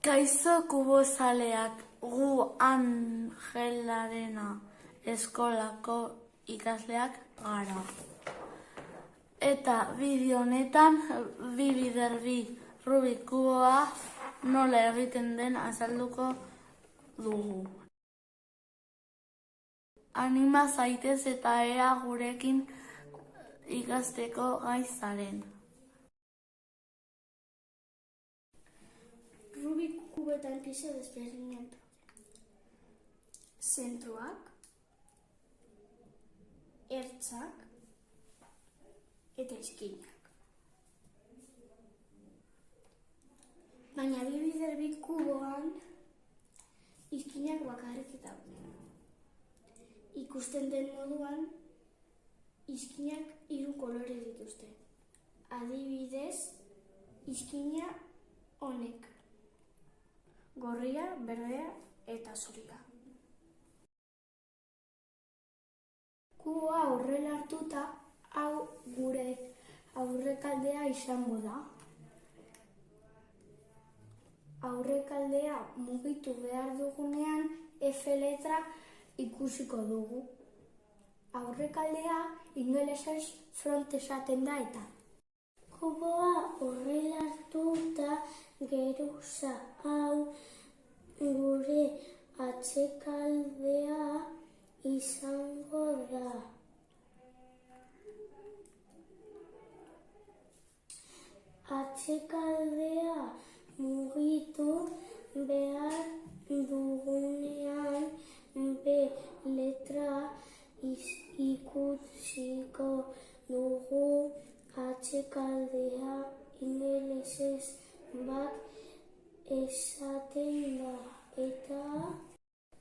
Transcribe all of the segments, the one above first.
Kaixo kubozaleak, gu Angelarena eskolako ikasleak gara. Eta bideo honetan bi bider bi Rubik kuboa nola egiten den azalduko dugu. Anima zaitez eta ea gurekin ikasteko gai zaren. Rubik kuboetan pieza desberdinak daude. Zentroak, ertzak eta izkinak. Baina bi bider bi kuboan izkinak bakarrik daude. Ikusten den moduan, izkinak 3 kolore dituzte. Adibidez, izkina honek. Gorria, berdea eta zuria. Kuboa horrela hartuta, hau gure aurrekaldea izango da. Aurrekaldea mugitu behar dugunean F letra ikusiko dugu. Aurrekaldea ingelesez front esaten da eta. Kuboa horrela hartuta, geruza hau gure atsekaldea izango da. Atsekaldea mugitu behar dugunean B letra ikusiko dugu. Atsekaldea ingelesez bat esaten da eta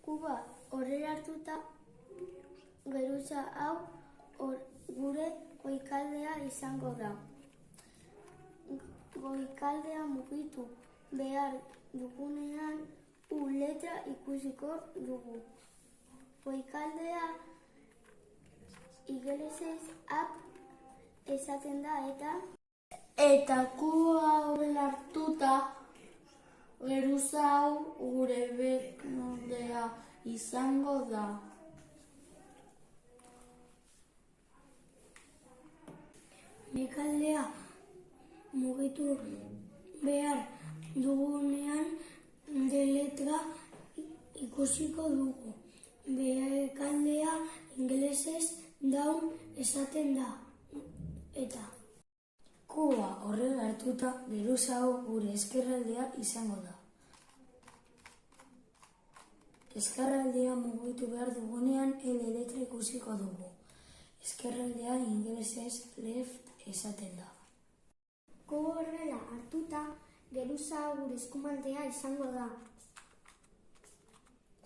kuboa horrela hartuta, geruza hau gure goikaldea izango da. Goikaldea mugitu behar dugunean U letra ikusiko dugu. Goikaldea ingelesez up esaten da eta kuboa horrela hartuta, geruza hau gure beknodea izango da. Goikaldea mugitu behar dugunean D letra ikusiko dugu. Goikaldea ingelesez down esaten da eta kuboa horrela hartuta, geruza hau gure ezkerraldea izango da. Ezkerraldea mugitu behar dugunean L letra ikusiko dugu. Ezkerraldea ingelesez left esaten da. kuboa horrela hartuta, geruza hau gure eskumaldea izango da.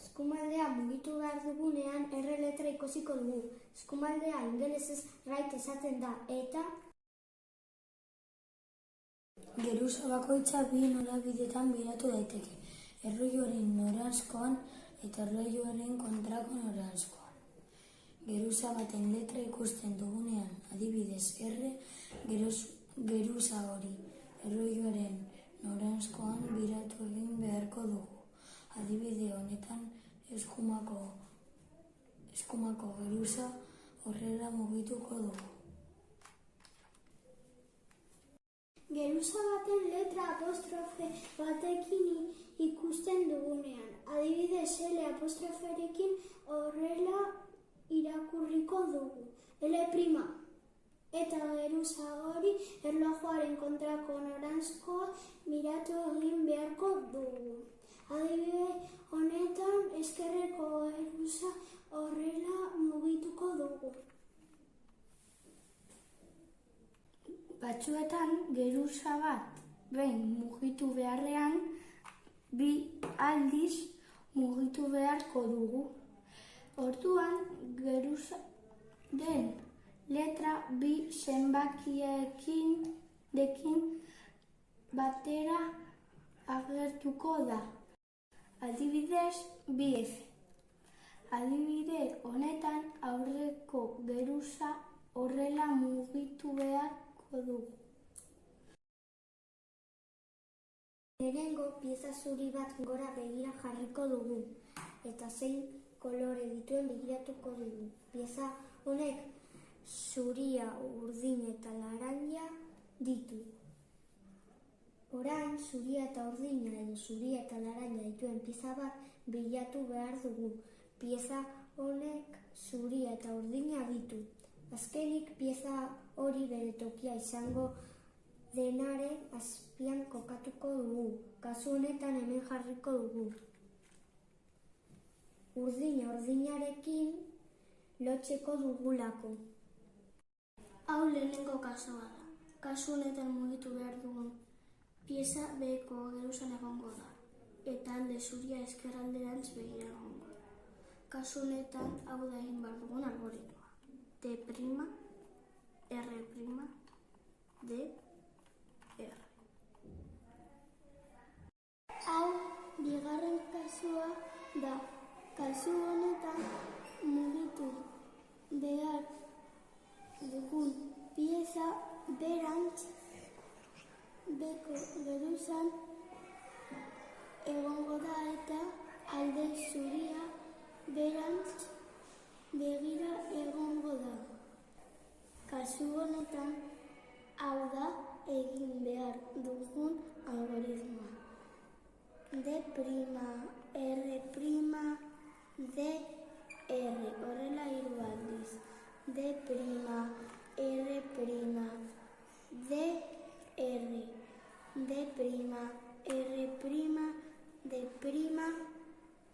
Eskumaldea mugitu behar dugunean R letra ikusiko dugu. Eskumaldea ingelesez right esaten da eta Geruza bakoitza bi norabidetan biratu daiteke, erlojuaren noranzkoan eta erlojuaren kontrako noranzkoan. Geruza baten letra ikusten dugunean, adibidez R, geruza hori erlojuaren noranzkoan biratu egin beharko dugu. Adibide honetan, eskumako geruza horrela mugituko dugu. geruza baten letra apostrofe batekin ikusten dugunean, adibidez L apostroferekin horrela irakurriko dugu. L'. Eta geruza hori erlojuaren kontrako noranzkoa biratu egin beharko dugu. Adibide honetan ezkerreko geruza horrela mugituko dugu. Batzuetan geruza bat behin mugitu beharrean, bi aldiz mugitu beharko dugu. Orduan, geruza den letra bi zenbakiekin batera agertuko da. Adibidez, 2F. Adibide honetan aurreko geruza horrela mugitu beharko dugu. Lehenengo pieza zuri bat gora begira jarriko dugu, eta zein kolore dituen begiratuko dugu. Pieza honek zuria, urdin eta laranja ditu. Orain, zuria eta urdina edo zuria eta laranja dituen pieza bat bilatu behar dugu. Pieza honek zuria eta urdina ditu. Azkenik, pieza hori bere tokia izango denaren azpian kokatuko dugu. Kasu honetan hemen jarriko dugu. Urdinarekin lotzeko dugulako. Hau lehenengo kasua da. Kasu honetan mugitu behar dugun pieza beheko geruzan egongo da, eta alde zuria ezkerralderantz begira egongo da. Kasu honetan hau da egin behar dugun algoritmoa. D', R', D, R. Hau bigarren kasua da. Kasu honetan mugitu behar dugun pieza berantz beko geruzan egongo da eta alde zuria berantz begira egongo da. Kasu honetan hau da egin behar dugun algoritmoa. D', R', D, R. Horrela 3 aldiz. D', R', D, R. D', R',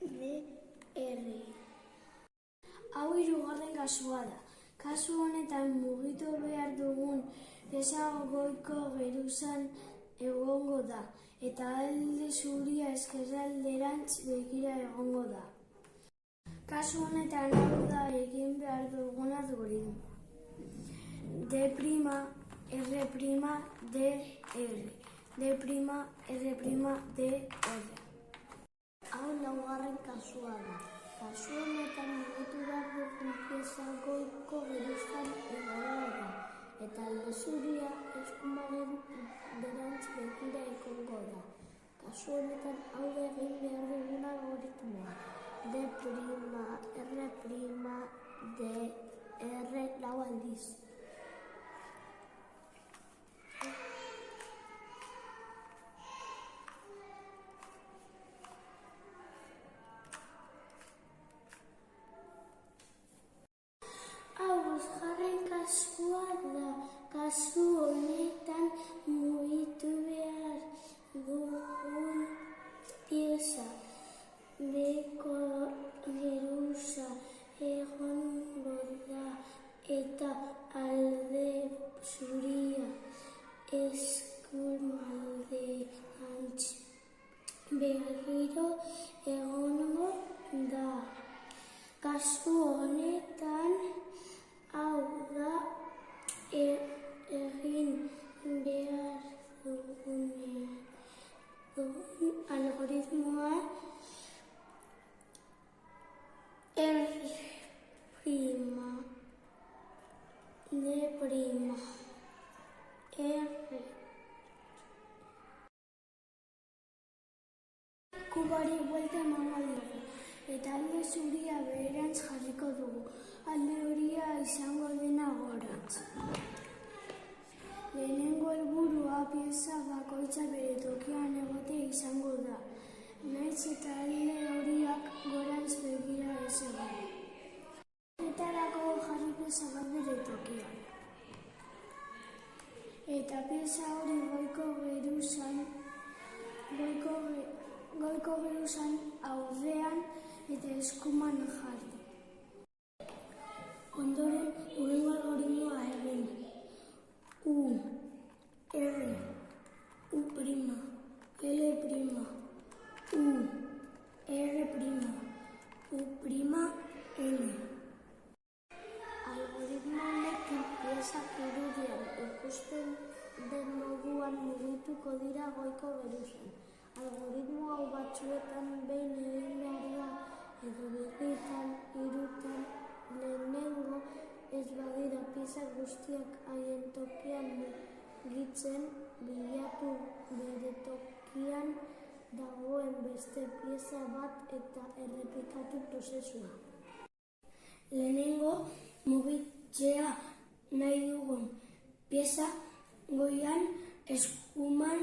D, R. Hau hirugarren kasua da. Kasu honetan mugitu behar dugun pieza goiko geruzan egongo da, eta alde zuria ezkerralderantz begira egongo da. Kasu honetan hau da egin behar dugun algoritmoa. D', R', D, R. D', R', D, R. Hau laugarren kasua da. Kasu honetan mugitu behar dugun pieza goiko geruzan egongo da, eta alde zuria eskumalerantz begira egongo da. Kasu honetan hau da egin behar dugun algoritmoa. D', R', D, R, 4 aldiz. Hau bosgarren kasua da. Kasu honetan mugitu behar dugun pieza beko geruza egongo da, eta alde zuria eskumalderantz begira egongo da. Kasu honetan hau da egin behar dugun algoritmoa. R', D', R. Kubari buelta emango dugu, eta alde zuria beherantz jarriko dugu, alde horia izango dena gorantz. Lehenengo helburua pieza bakoitza bere tokian egotea izango da, nahiz eta alde horiak gorantz begira ez egon. Horretarako jarri pieza bat bere tokian. Eta pieza hori goiko geruzan aurrean eta eskuman jarri. Ondoren, hurrengo algoritmoa egin. U, R, U', L', U, R', U', L. Algoritmo honekin piezak irudian ikusten den moduan mugituko dira goiko geruzan. Algoritmo hau batzuetan behin egin behar da, edo birritan, hirutan, lehenengo ez badira pieza guztiak haien tokian gitzen bilatu bere tokian dagoen beste pieza bat eta errepikatu prozesua. Lehenengo mugitzea nahi dugun pieza goian eskuman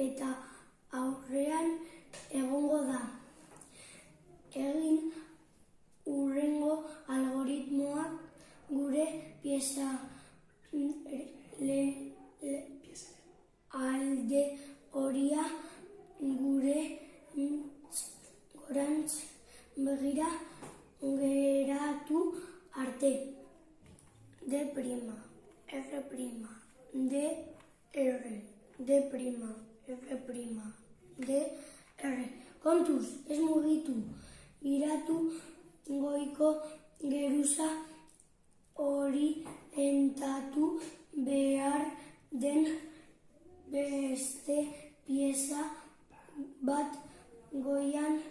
eta aurrean egongo da. Egin hurrengo algoritmoak gure pieza alde horia gure gorantz begira geratu arte. D', R', D, R, D', R', D, R. Kontuz, ez mugitu, giratu goiko geruza orientatu behar den beste pieza bat goian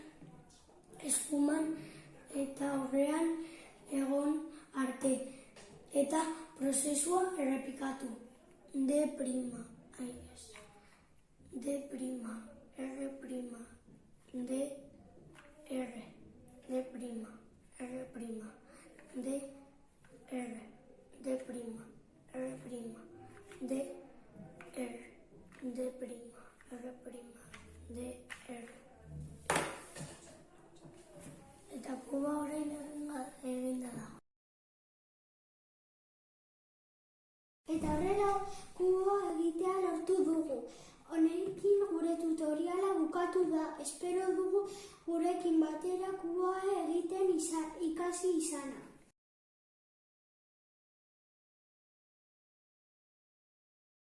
eskuman eta aurrean egon arte. Eta prozesua errepikatu. D', D', R', D, R, D', R, D, R, D', R, D, R, D', D, R. Eta kuba orain eginda da. Eta horrela kuboa egitea lortu dugu. Honekin gure tutoriala bukatu da. Espero dugu gurekin batera kuboa egiten ikasi izana.